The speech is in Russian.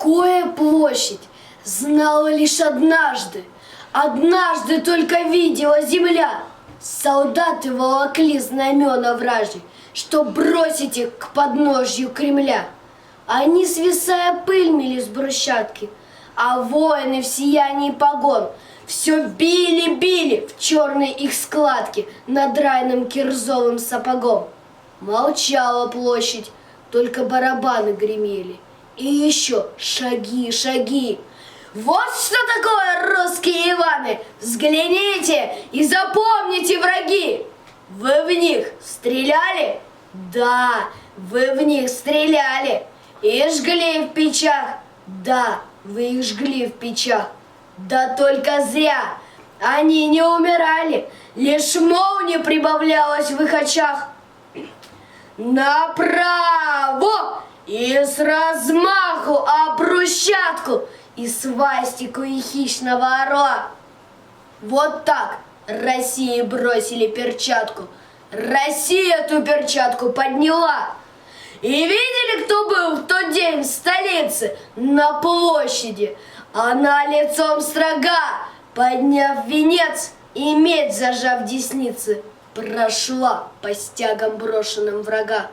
Такое площадь знала лишь однажды. Однажды только видела земля. Солдаты волокли знамена вражьи, чтоб бросить их к подножью Кремля. Они, свисая, пыль мели с брусчатки, а воины в сиянии погон все били-били в черные их складки надраенным кирзовым сапогом. Молчала площадь, только барабаны гремели. И еще шаги, шаги. Вот что такое русские Иваны! Взгляните и запомните, враги! Вы в них стреляли? Да, вы в них стреляли. И жгли в печах? Да, вы их жгли в печах. Да только зря. Они не умирали, лишь молния прибавлялась в их очах. Направо! И с размаху об брусчатку, и свастику, и хищного орла. Вот так России бросили перчатку. Россия эту перчатку подняла. И видели, кто был в тот день в столице, на площади? Она лицом строга, подняв венец и медь зажав десницы, прошла по стягам брошенным врага.